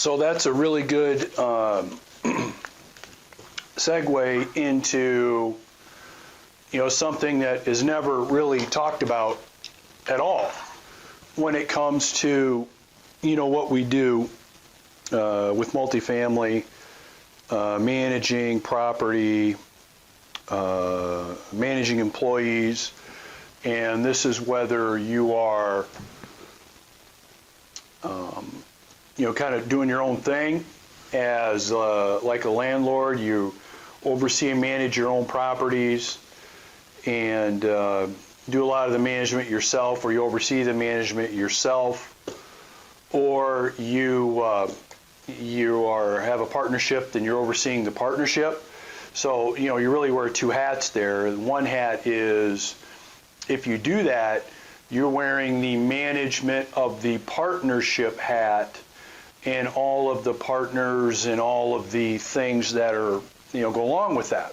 So that's a really good segue into, something that is never really talked about at all when it comes to, what we do with multifamily, managing property, managing employees, and this is whether you are, kind of doing your own thing as like a landlord. You oversee and manage your own properties and do a lot of the management yourself, or you oversee the management yourself, or you have a partnership, then you're overseeing the partnership. So, you really wear two hats there. One hat is, if you do that, you're wearing the management of the partnership hat and all of the partners and all of the things that are, go along with that.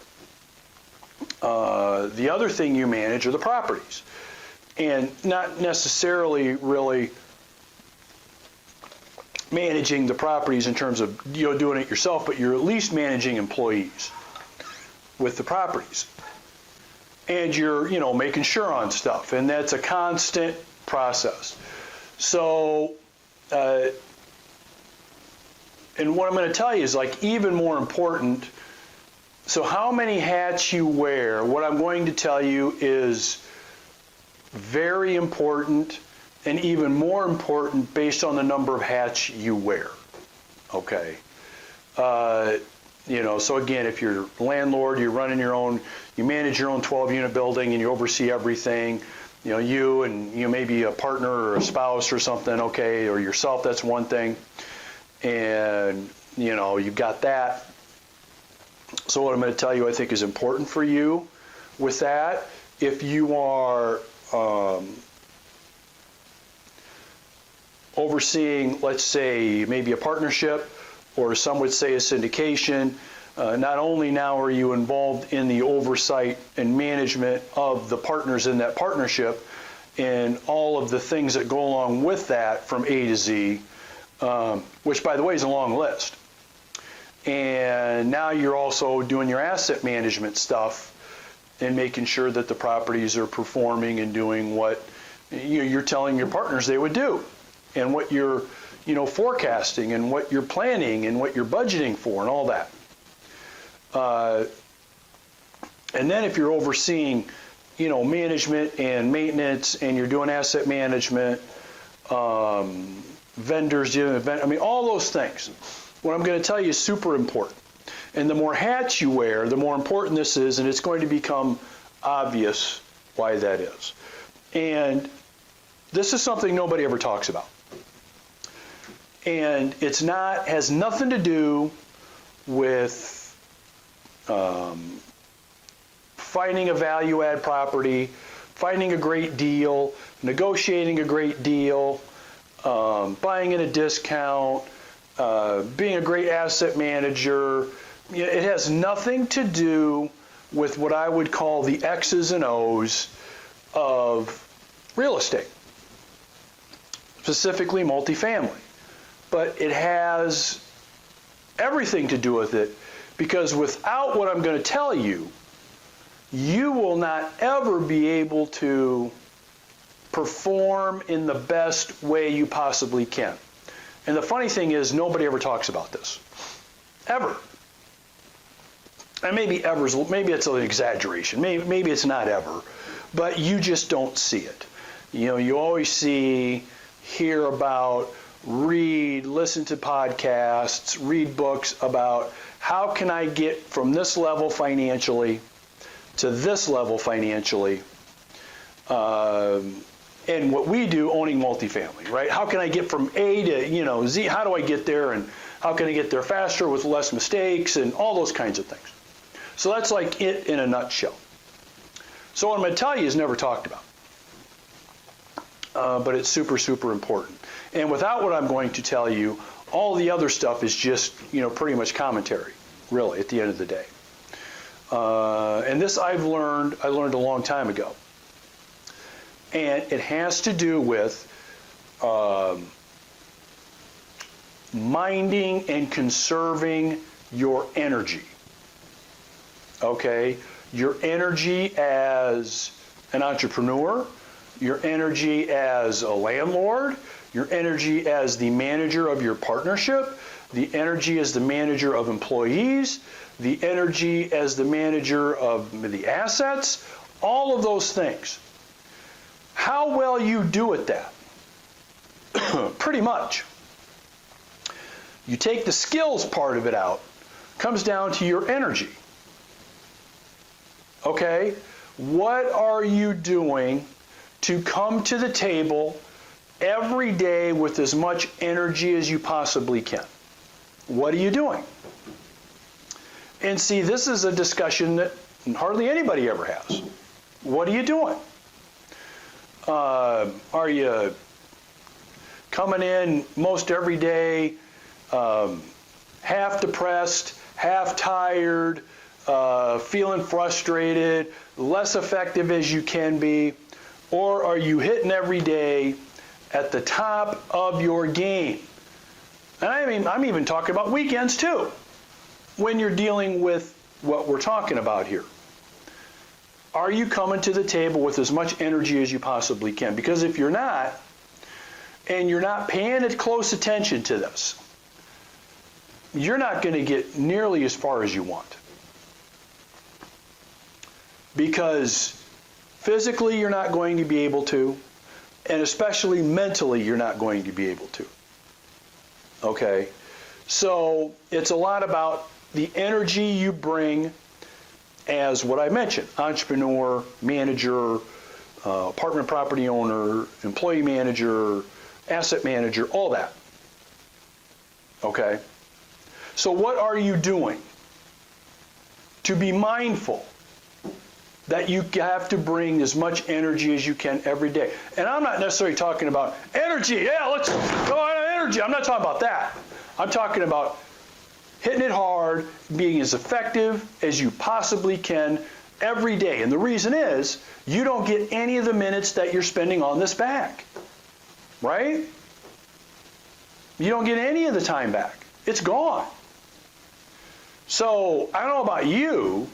The other thing you manage are the properties, and not necessarily really managing the properties in terms of doing it yourself, but you're at least managing employees with the properties, and you're making sure on stuff, and that's a constant process. So and what I'm going to tell you is like even more important. So how many hats you wear, what I'm going to tell you is very important, and even more important based on the number of hats you wear. Okay. So again, if you're a landlord, you're running your own, you manage your own 12-unit building and you oversee everything, you and maybe a partner or a spouse or something, okay, or yourself, that's one thing. And, you've got that. So what I'm going to tell you I think is important for you with that, if you are overseeing, let's say, maybe a partnership, or some would say a syndication, not only now are you involved in the oversight and management of the partners in that partnership and all of the things that go along with that from A to Z, which, by the way, is a long list. And now you're also doing your asset management stuff and making sure that the properties are performing and doing what you're telling your partners they would do, and what you're forecasting and what you're planning and what you're budgeting for and all that. And then if you're overseeing, management and maintenance, and you're doing asset management, vendors, all those things. What I'm going to tell you is super important. And the more hats you wear, the more important this is, and it's going to become obvious why that is. And this is something nobody ever talks about. And has nothing to do with finding a value-add property, finding a great deal, negotiating a great deal, buying at a discount, being a great asset manager. It has nothing to do with what I would call the X's and O's of real estate, specifically multifamily. But it has everything to do with it, because without what I'm going to tell you, you will not ever be able to perform in the best way you possibly can. And the funny thing is, nobody ever talks about this, ever. And maybe it's an exaggeration. Maybe it's not ever, but you just don't see it. You always hear about, listen to podcasts, read books about how can I get from this level financially to this level financially. And what we do owning multifamily, right? How can I get from A to Z? How do I get there, and how can I get there faster with less mistakes, and all those kinds of things. So that's like it in a nutshell. So what I'm going to tell you is never talked about, but it's super, super important. And without what I'm going to tell you, all the other stuff is just pretty much commentary, really, at the end of the day. And this I learned a long time ago. And it has to do with minding and conserving your energy. Okay? Your energy as an entrepreneur, your energy as a landlord, your energy as the manager of your partnership, the energy as the manager of employees, the energy as the manager of the assets, all of those things. How well you do at that? Pretty much. You take the skills part of it out, comes down to your energy. Okay? What are you doing to come to the table every day with as much energy as you possibly can? What are you doing? And see, this is a discussion that hardly anybody ever has. What are you doing? Are you coming in most every day half depressed, half tired, feeling frustrated, less effective as you can be? Or are you hitting every day at the top of your game? And I'm even talking about weekends too, when you're dealing with what we're talking about here. Are you coming to the table with as much energy as you possibly can? Because if you're not, and you're not paying close attention to this, you're not going to get nearly as far as you want. Because physically you're not going to be able to, and especially mentally you're not going to be able to. Okay? So it's a lot about the energy you bring as what I mentioned, entrepreneur, manager, apartment property owner, employee manager, asset manager, all that. Okay? So what are you doing to be mindful that you have to bring as much energy as you can every day? And I'm not necessarily talking about energy. Yeah, let's go on energy. I'm not talking about that. I'm talking about hitting it hard, being as effective as you possibly can every day. And the reason is you don't get any of the minutes that you're spending on this back. Right? You don't get any of the time back. It's gone. So I don't know about you,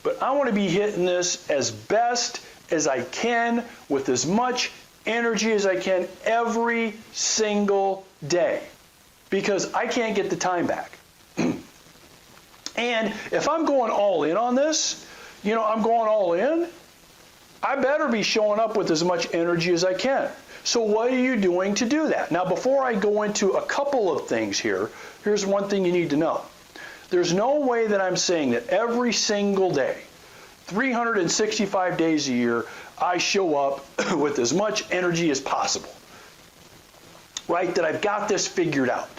but I want to be hitting this as best as I can with as much energy as I can every single day, because I can't get the time back. And if I'm going all in on this, I'm going all in, I better be showing up with as much energy as I can. So what are you doing to do that? Now, before I go into a couple of things here, here's one thing you need to know. There's no way that I'm saying that every single day, 365 days a year, I show up with as much energy as possible. Right? That I've got this figured out.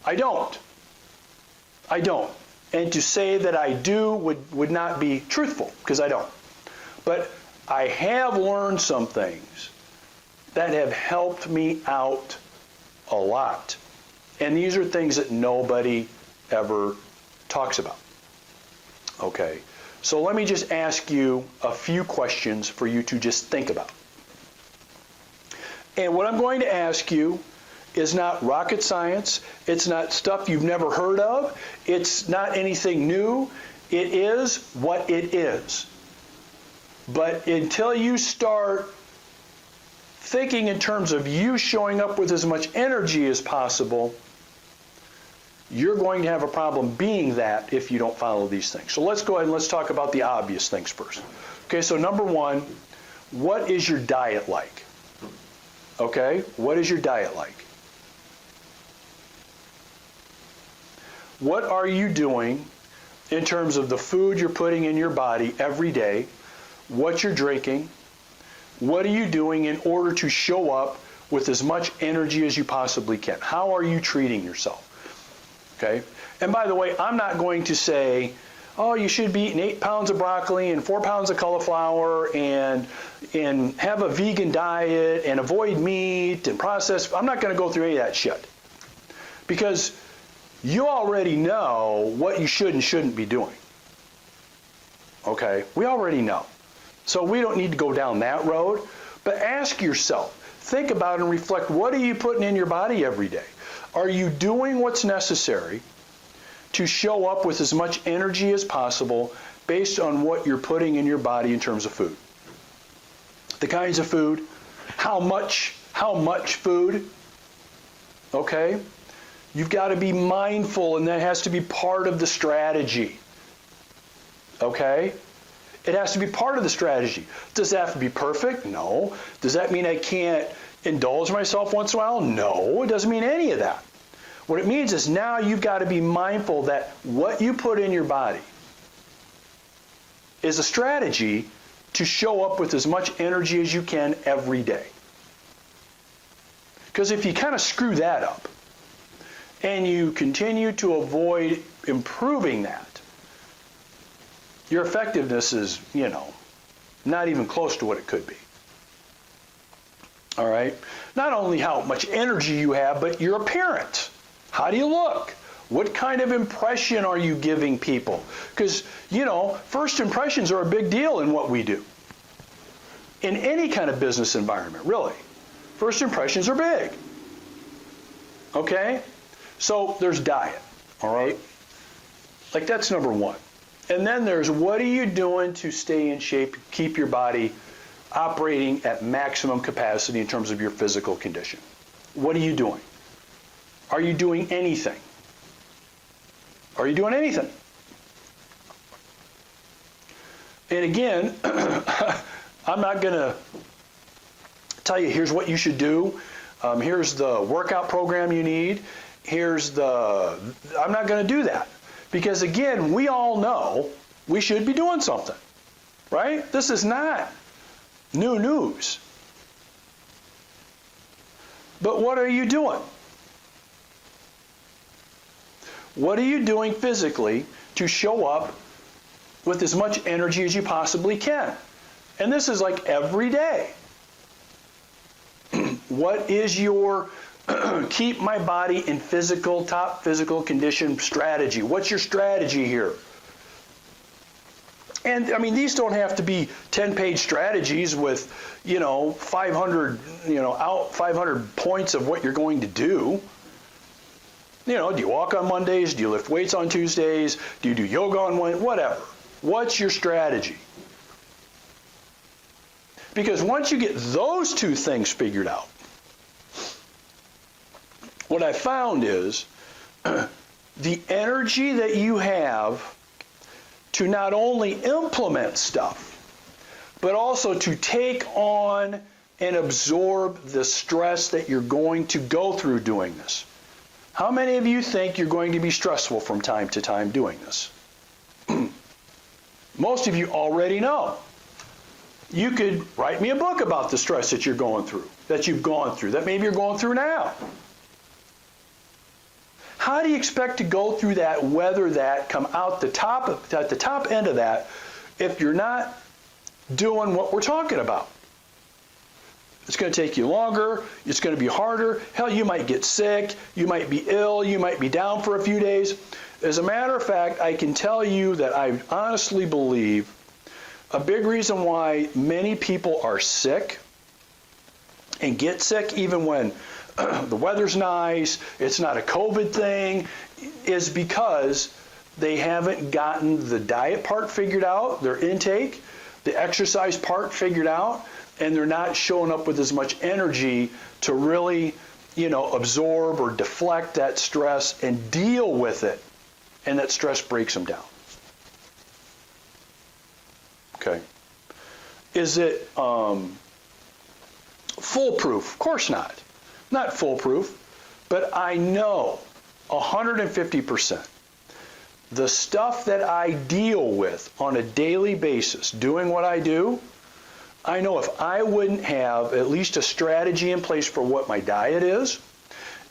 I don't. And to say that I do would not be truthful, because I don't. But I have learned some things that have helped me out a lot. And these are things that nobody ever talks about. Okay, so let me just ask you a few questions for you to just think about. And what I'm going to ask you is not rocket science. It's not stuff you've never heard of. It's not anything new. It is what it is. But until you start thinking in terms of you showing up with as much energy as possible, you're going to have a problem being that if you don't follow these things. So let's go ahead and let's talk about the obvious things first. Okay, so number one, what is your diet like? Okay, what is your diet like? What are you doing in terms of the food you're putting in your body every day, what you're drinking? What are you doing in order to show up with as much energy as you possibly can? How are you treating yourself? Okay? And by the way, I'm not going to say, oh, you should be eating 8 pounds of broccoli and 4 pounds of cauliflower and have a vegan diet and avoid meat and processed. I'm not going to go through any of that shit. Because you already know what you should and shouldn't be doing. Okay? We already know. So we don't need to go down that road. But ask yourself, think about and reflect, what are you putting in your body every day? Are you doing what's necessary to show up with as much energy as possible based on what you're putting in your body in terms of food? The kinds of food, how much food, okay? You've got to be mindful, and that has to be part of the strategy, okay? It has to be part of the strategy. Does that have to be perfect? No. Does that mean I can't indulge myself once in a while? No, it doesn't mean any of that. What it means is now you've got to be mindful that what you put in your body is a strategy to show up with as much energy as you can every day. Because if you kind of screw that up and you continue to avoid improving that, your effectiveness is, not even close to what it could be. All right? Not only how much energy you have, but your appearance. How do you look? What kind of impression are you giving people? Because, first impressions are a big deal in what we do. In any kind of business environment, really. First impressions are big. Okay? So there's diet, all right? Like that's number one. And then there's what are you doing to stay in shape, keep your body operating at maximum capacity in terms of your physical condition? What are you doing? Are you doing anything? Are you doing anything? And again, I'm not going to tell you here's what you should do. Here's the workout program you need. I'm not going to do that. Because again, we all know we should be doing something, right? This is not new news. But what are you doing? What are you doing physically to show up with as much energy as you possibly can? And this is like every day. What is your keep my body in top physical condition strategy? What's your strategy here? And I mean, these don't have to be 10-page strategies with, 500, 500 points of what you're going to do. Do you walk on Mondays? Do you lift weights on Tuesdays? Do you do yoga on Wednesdays? Whatever. What's your strategy? Because once you get those two things figured out, what I found is the energy that you have to not only implement stuff, but also to take on and absorb the stress that you're going to go through doing this. How many of you think you're going to be stressful from time to time doing this? Most of you already know. You could write me a book about the stress that you've gone through, that maybe you're going through now. How do you expect to go through that, weather that, come out at the top end of that, if you're not doing what we're talking about? It's going to take you longer. It's going to be harder. Hell, you might get sick. You might be ill. You might be down for a few days. As a matter of fact, I can tell you that I honestly believe a big reason why many people are sick and get sick even when the weather's nice, it's not a COVID thing, is because they haven't gotten the diet part figured out, their intake, the exercise part figured out, and they're not showing up with as much energy to really, absorb or deflect that stress and deal with it, and that stress breaks them down. Okay. Is it foolproof? Of course not. Not foolproof, but I know 150% the stuff that I deal with on a daily basis, doing what I do, I know if I wouldn't have at least a strategy in place for what my diet is,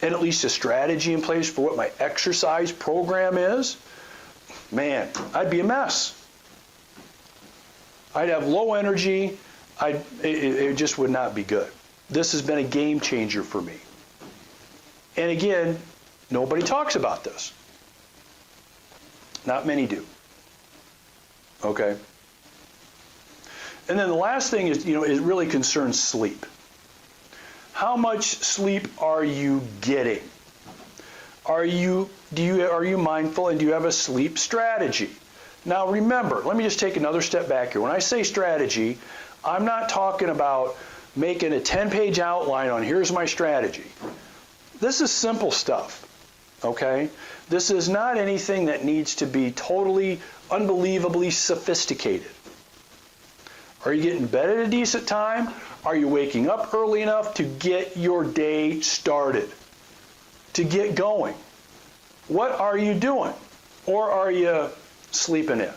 and at least a strategy in place for what my exercise program is, man, I'd be a mess. I'd have low energy. It just would not be good. This has been a game changer for me. And again, nobody talks about this. Not many do. Okay? And then the last thing is, it really concerns sleep. How much sleep are you getting? Are you mindful, and do you have a sleep strategy? Now remember, let me just take another step back here. When I say strategy, I'm not talking about making a 10-page outline on here's my strategy. This is simple stuff, okay? This is not anything that needs to be totally, unbelievably sophisticated. Are you getting to bed at a decent time? Are you waking up early enough to get your day started, to get going? What are you doing? Or are you sleeping in?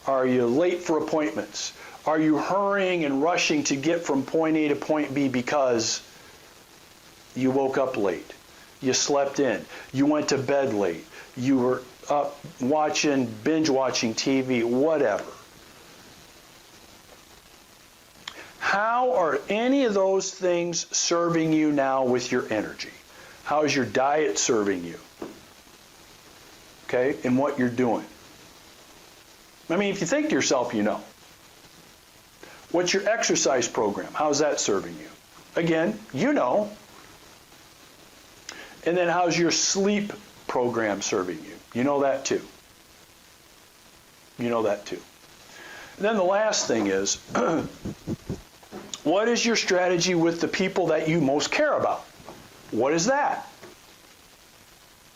Are you late for appointments? Are you hurrying and rushing to get from point A to point B because you woke up late, you slept in, you went to bed late, you were up binge watching TV, whatever? How are any of those things serving you now with your energy? How is your diet serving you? Okay, and what you're doing. I mean, if you think to yourself, you know. What's your exercise program? How's that serving you? Again, you know. And then how's your sleep program serving you? You know that too. You know that too. And then the last thing is, what is your strategy with the people that you most care about? What is that?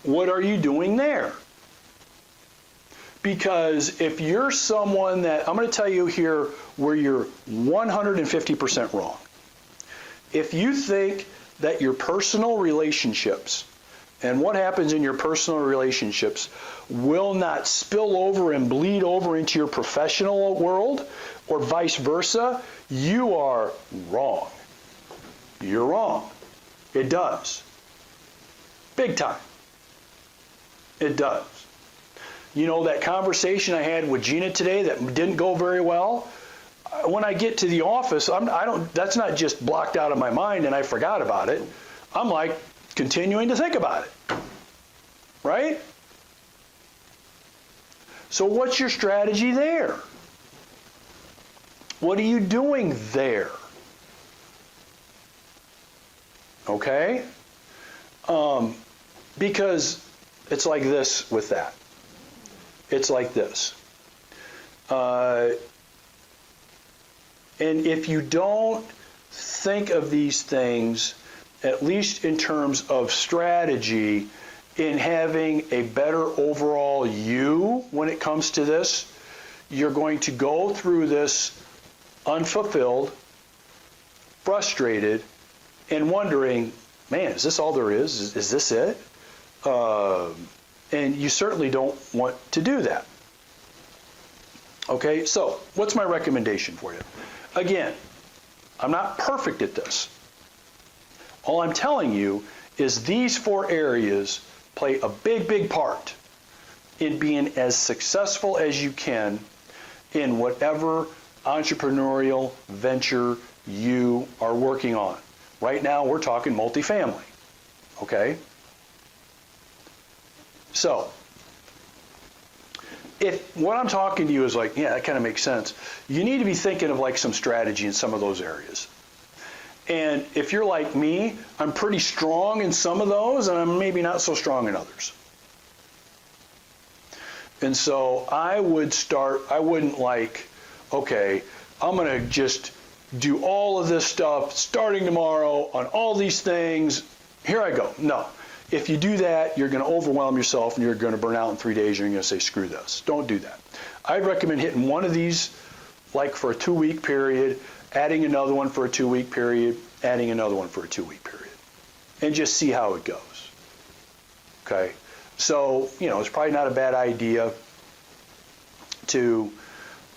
What are you doing there? Because if you're someone that, I'm going to tell you here where you're 150% wrong. If you think that your personal relationships and what happens in your personal relationships will not spill over and bleed over into your professional world or vice versa, you are wrong. You're wrong. It does. Big time. It does. You know, that conversation I had with Gina today that didn't go very well, when I get to the office, that's not just blocked out of my mind and I forgot about it. I'm like continuing to think about it. Right? So what's your strategy there? What are you doing there? Okay? Because it's like this with that. It's like this. And if you don't think of these things, at least in terms of strategy, in having a better overall you when it comes to this, you're going to go through this unfulfilled, frustrated, and wondering, man, is this all there is? Is this it? And you certainly don't want to do that. Okay, so what's my recommendation for you? Again, I'm not perfect at this. All I'm telling you is these 4 areas play a big, big part in being as successful as you can in whatever entrepreneurial venture you are working on. Right now, we're talking multifamily. Okay? So, if what I'm talking to you is like, yeah, that kind of makes sense, you need to be thinking of like some strategy in some of those areas. And if you're like me, I'm pretty strong in some of those, and I'm maybe not so strong in others. And so I wouldn't like, okay, I'm going to just do all of this stuff starting tomorrow on all these things. Here I go. No. If you do that, you're going to overwhelm yourself and you're going to burn out in 3 days and you're going to say, screw this. Don't do that. I'd recommend hitting one of these like for a 2-week period, adding another one for a 2-week period, adding another one for a 2-week period, and just see how it goes. Okay? So, you know, it's probably not a bad idea to,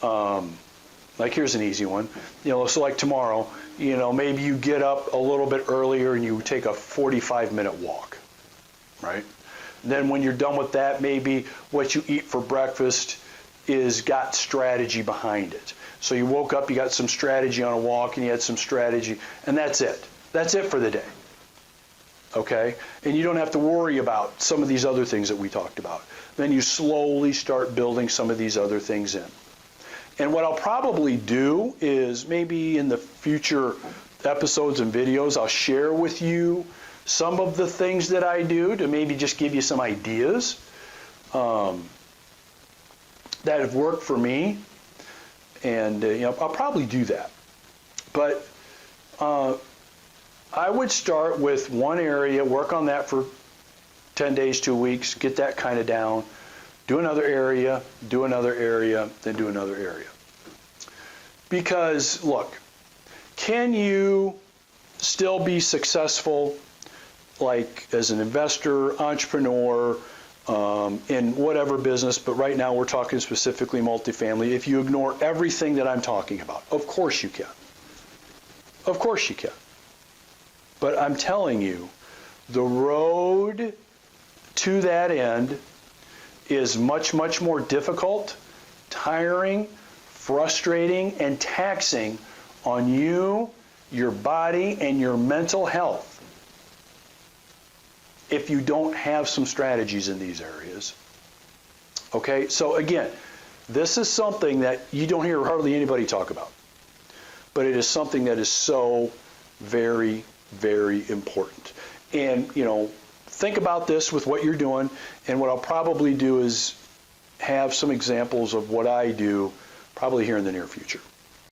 like, here's an easy one. You know, so like tomorrow, you know, maybe you get up a little bit earlier and you take a 45-minute walk, right? Then when you're done with that, maybe what you eat for breakfast is got strategy behind it. So you woke up, you got some strategy on a walk, and you had some strategy, and that's it. That's it for the day. Okay? And you don't have to worry about some of these other things that we talked about. Then you slowly start building some of these other things in. And what I'll probably do is maybe in the future episodes and videos, I'll share with you some of the things that I do to maybe just give you some ideas that have worked for me. And I'll probably do that. But I would start with one area, work on that for 10 days, 2 weeks, get that kind of down, do another area, then do another area. Because, look, can you still be successful, like as an investor, entrepreneur, in whatever business, but right now we're talking specifically multifamily, if you ignore everything that I'm talking about? Of course you can. Of course you can. But I'm telling you, the road to that end is much, much more difficult, tiring, frustrating, and taxing on you, your body, and your mental health if you don't have some strategies in these areas. Okay, so again, this is something that you don't hear hardly anybody talk about, but it is something that is so very, very important. And, think about this with what you're doing, and what I'll probably do is have some examples of what I do probably here in the near future.